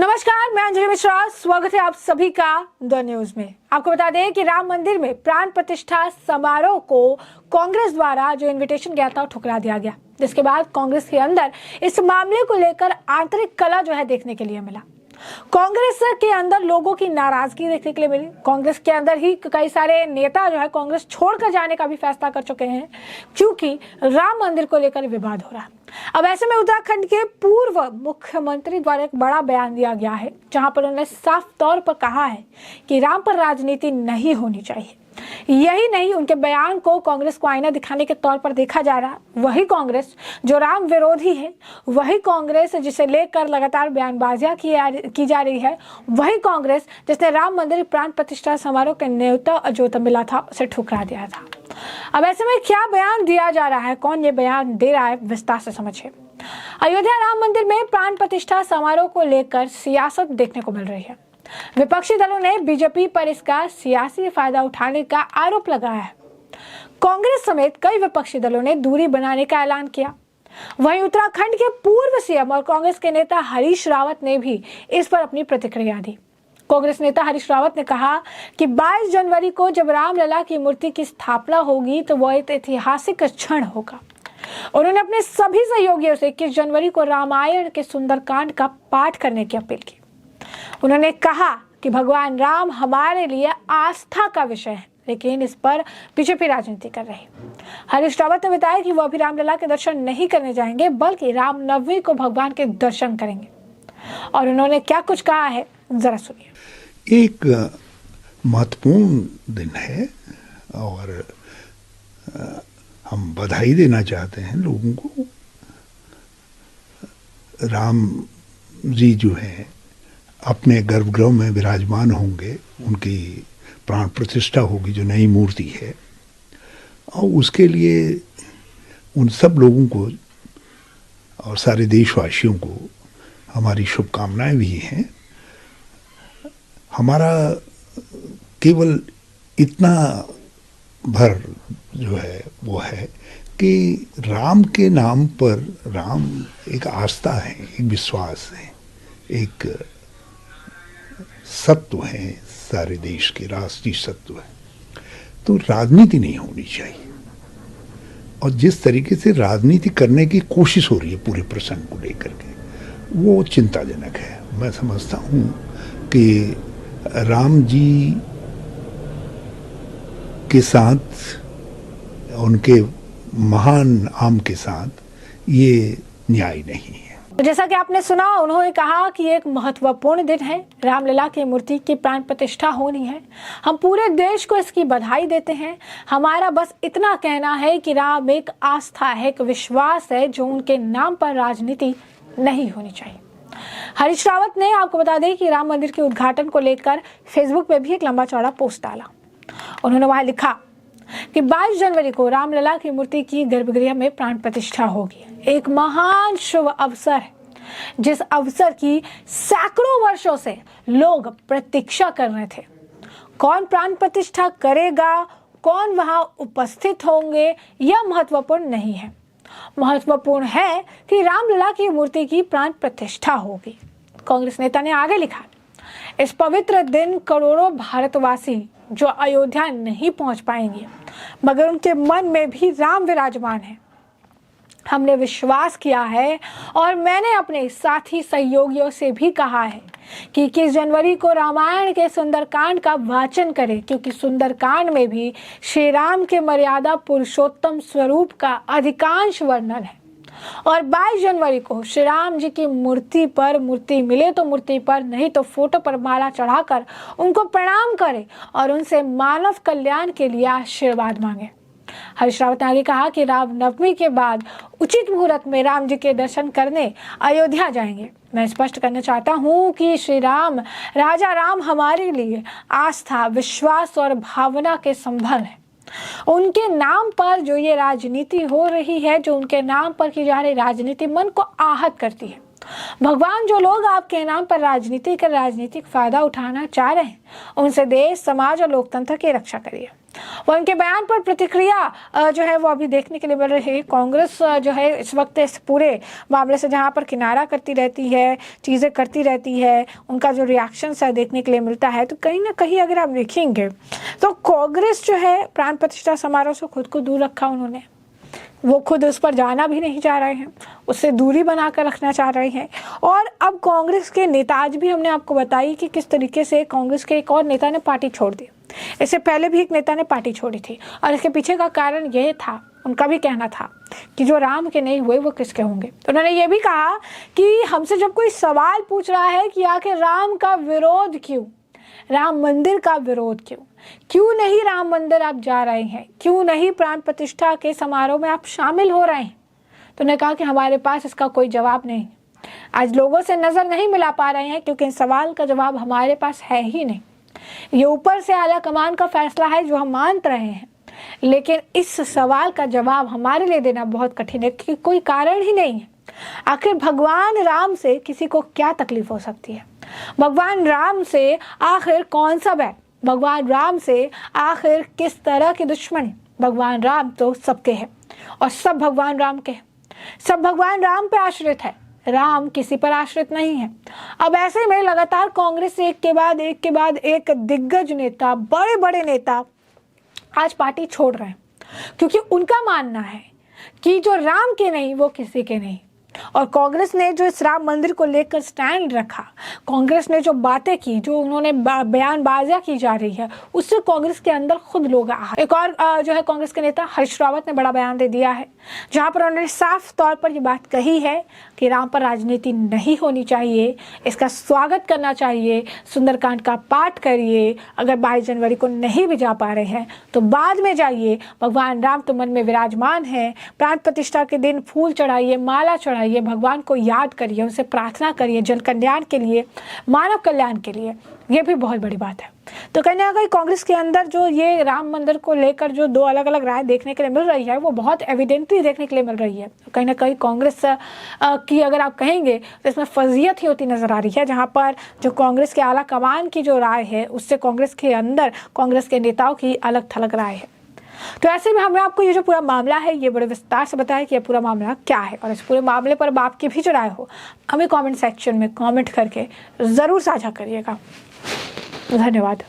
नमस्कार, मैं अंजलि मिश्रा। स्वागत है आप सभी का द न्यूज में। आपको बता दें कि राम मंदिर में प्राण प्रतिष्ठा समारोह को कांग्रेस द्वारा जो इनविटेशन गया था ठुकरा दिया गया, जिसके बाद कांग्रेस के अंदर इस मामले को लेकर आंतरिक कलह जो है देखने के लिए मिला। कांग्रेस के अंदर लोगों की नाराजगी देखने के लिए मिली। कांग्रेस के अंदर ही कई सारे नेता जो है कांग्रेस छोड़कर जाने का भी फैसला कर चुके हैं, क्योंकि राम मंदिर को लेकर विवाद हो रहा है। अब ऐसे में उत्तराखंड के पूर्व मुख्यमंत्री द्वारा एक बड़ा बयान दिया गया है, जहां पर उन्होंने साफ तौर पर कहा है कि राम पर राजनीति नहीं होनी चाहिए। यही नहीं, उनके बयान को कांग्रेस को आईना दिखाने के तौर पर देखा जा रहा है। वही कांग्रेस जो राम विरोधी है, वही कांग्रेस जिसे लेकर लगातार बयानबाजियां की जा रही है, वही कांग्रेस जिसने राम मंदिर प्राण प्रतिष्ठा समारोह के न्योता जो मिला था उसे ठुकरा दिया था। अब ऐसे में क्या बयान दिया जा रहा है, कौन ये बयान दे रहा है, विस्तार से समझिए। अयोध्या राम मंदिर में प्राण प्रतिष्ठा समारोह को लेकर सियासत देखने को मिल रही है। विपक्षी दलों ने बीजेपी पर इसका सियासी फायदा उठाने का आरोप लगाया है। कांग्रेस समेत कई विपक्षी दलों ने दूरी बनाने का ऐलान किया। वहीं उत्तराखंड के पूर्व सीएम और कांग्रेस के नेता हरीश रावत ने भी इस पर अपनी प्रतिक्रिया दी। कांग्रेस नेता हरीश रावत ने कहा कि 22 जनवरी को जब रामलला की मूर्ति की स्थापना होगी तो वह एक ऐतिहासिक क्षण होगा। उन्होंने अपने सभी सहयोगियों से 21 जनवरी को रामायण के सुंदरकांड का पाठ करने की अपील की। उन्होंने कहा कि भगवान राम हमारे लिए आस्था का विषय है, लेकिन इस पर बीजेपी राजनीति कर रही है। हरीश रावत ने बताया कि वो अभी रामलला के दर्शन नहीं करने जाएंगे, बल्कि रामनवमी को भगवान के दर्शन करेंगे। और उन्होंने क्या कुछ कहा है, जरा सुनिए। एक महत्वपूर्ण दिन है और हम बधाई देना चाहते हैं लोगों को। राम जी जो हैं अपने गर्भगृह में विराजमान होंगे, उनकी प्राण प्रतिष्ठा होगी जो नई मूर्ति है, और उसके लिए उन सब लोगों को और सारे देशवासियों को हमारी शुभकामनाएं भी हैं। हमारा केवल इतना भर जो है वो है कि राम के नाम पर, राम एक आस्था है, एक विश्वास है, एक सत्व है, सारे देश के राष्ट्रीय सत्व है। तो राजनीति नहीं होनी चाहिए, और जिस तरीके से राजनीति करने की कोशिश हो रही है पूरे प्रसंग को लेकर के, वो चिंताजनक है। मैं समझता हूँ कि राम जी के साथ, उनके महान आम के साथ ये न्याय नहीं है। जैसा कि आपने सुना, उन्होंने कहा कि एक महत्वपूर्ण दिन है, रामलला की मूर्ति की प्राण प्रतिष्ठा होनी है। हम पूरे देश को इसकी बधाई देते हैं। हमारा बस इतना कहना है कि राम एक आस्था है, एक विश्वास है, जो उनके नाम पर राजनीति नहीं होनी चाहिए। हरीश रावत ने, आपको बता दें कि राम मंदिर के उद्घाटन को लेकर फेसबुक पे भी एक लंबा चौड़ा पोस्ट डाला। उन्होंने वहां लिखा कि 22 जनवरी को रामलला की मूर्ति की गर्भगृह में प्राण प्रतिष्ठा होगी। एक महान शुभ अवसर है, जिस अवसर की सैकड़ों वर्षों से लोग प्रतीक्षा कर रहे थे। कौन प्राण प्रतिष्ठा करेगा, कौन वहां उपस्थित होंगे, यह महत्वपूर्ण नहीं है। महत्वपूर्ण है कि रामलला की मूर्ति की प्राण प्रतिष्ठा होगी। कांग्रेस नेता ने आगे लिखा, इस पवित्र दिन करोड़ों भारतवासी जो अयोध्या नहीं पहुंच पाएंगे, मगर उनके मन में भी राम विराजमान है। हमने विश्वास किया है और मैंने अपने साथी सहयोगियों से भी कहा है कि 21 जनवरी को रामायण के सुंदरकांड का वाचन करें, क्योंकि सुंदरकांड में भी श्री राम के मर्यादा पुरुषोत्तम स्वरूप का अधिकांश वर्णन है। और 22 जनवरी को श्री राम जी की मूर्ति मिले तो मूर्ति पर, नहीं तो फोटो पर माला चढ़ाकर उनको प्रणाम करें और उनसे मानव कल्याण के लिए आशीर्वाद मांगे। हरीश रावत ने आगे कहा कि रामनवमी के बाद उचित मुहूर्त में राम जी के दर्शन करने अयोध्या जाएंगे। मैं स्पष्ट करना चाहता हूँ कि श्री राम, राजा राम हमारे लिए आस्था, विश्वास और भावना के संबल है। उनके नाम पर जो ये राजनीति हो रही है, जो उनके नाम पर की जा रही राजनीति मन को आहत करती है। भगवान, जो लोग आपके नाम पर राजनीतिक फायदा उठाना चाह रहे हैं, उनसे देश, समाज और लोकतंत्र की रक्षा करिए। वो उनके बयान पर प्रतिक्रिया जो है वो अभी देखने के लिए मिल रही है। कांग्रेस जो है इस वक्त इस पूरे मामले से जहां पर किनारा करती रहती है, चीज़ें करती रहती है, उनका जो रिएक्शन है देखने के लिए मिलता है, तो कहीं ना कहीं अगर आप देखेंगे तो कांग्रेस जो है प्राण प्रतिष्ठा समारोह से खुद को दूर रखा उन्होंने। वो खुद उस पर जाना भी नहीं चाह रहे हैं, उससे दूरी बनाकर रखना चाह रहे हैं। और अब कांग्रेस के नेता, आज भी हमने आपको बताई कि किस तरीके से कांग्रेस के एक और नेता ने पार्टी छोड़ दी। इससे पहले भी एक नेता ने पार्टी छोड़ी थी और इसके पीछे का कारण यह था, उनका भी कहना था कि जो राम के नहीं हुए वो किसके होंगे। तो उन्होंने ये भी कहा कि हमसे जब कोई सवाल पूछ रहा है कि आखिर राम का विरोध क्यों, राम मंदिर का विरोध क्यों नहीं राम मंदिर आप जा रहे हैं, क्यों नहीं प्राण प्रतिष्ठा के समारोह में आप शामिल हो रहे हैं, तो उन्होंने कहा कि हमारे पास इसका कोई जवाब नहीं। आज लोगों से नजर नहीं मिला पा रहे हैं क्योंकि इन सवाल का जवाब हमारे पास है ही नहीं। ये ऊपर से आला कमान का फैसला है जो हम मान रहे हैं, लेकिन इस सवाल का जवाब हमारे लिए देना बहुत कठिन है क्योंकि कोई कारण ही नहीं है। आखिर भगवान राम से किसी को क्या तकलीफ हो सकती है? भगवान राम से आखिर कौन सा बैर? भगवान राम से आखिर किस तरह की दुश्मनी? भगवान राम तो सबके हैं और सब भगवान राम के हैं, सब भगवान राम पे आश्रित है, राम किसी पर आश्रित नहीं है। अब ऐसे में लगातार कांग्रेस से एक के बाद एक दिग्गज नेता, बड़े बड़े नेता आज पार्टी छोड़ रहे हैं क्योंकि उनका मानना है कि जो राम के नहीं वो किसी के नहीं। और कांग्रेस ने जो इस राम मंदिर को लेकर स्टैंड रखा, कांग्रेस ने जो बातें की, जो उन्होंने बयानबाजियां की जा रही है, उससे कांग्रेस के अंदर खुद लोग एक और जो है कांग्रेस के नेता हरीश रावत ने बड़ा बयान दे दिया है जहां पर उन्होंने साफ तौर पर ये बात कही है कि राम पर राजनीति नहीं होनी चाहिए, इसका स्वागत करना चाहिए, सुंदरकांड का पाठ करिए, अगर 22 जनवरी को नहीं भी जा पा रहे हैं तो बाद में जाइए, भगवान राम तो मन में विराजमान है, प्राण प्रतिष्ठा के दिन फूल चढ़ाइए, माला चढ़ाइए, भगवान को याद करिए, उनसे प्रार्थना करिए, जन कल्याण के लिए, मानव कल्याण के लिए। ये भी बहुत बड़ी बात है। तो कहीं ना कहीं कांग्रेस के अंदर जो ये राम मंदिर को लेकर जो दो अलग अलग राय देखने के लिए मिल रही है वो बहुत एविडेंटली देखने के लिए मिल रही है। कहीं ना कहीं कांग्रेस की अगर आप कहेंगे तो इसमें फर्जियत ही होती नजर आ रही है, जहां पर जो कांग्रेस के आला कमान की जो राय है उससे कांग्रेस के अंदर कांग्रेस के नेताओं की अलग थलग राय है। तो ऐसे में हमने आपको ये जो पूरा मामला है ये बड़े विस्तार से बताया कि ये पूरा मामला क्या है, और इस पूरे मामले पर आपकी भी जो राय हो हमें कमेंट सेक्शन में कमेंट करके ज़रूर साझा करिएगा। धन्यवाद।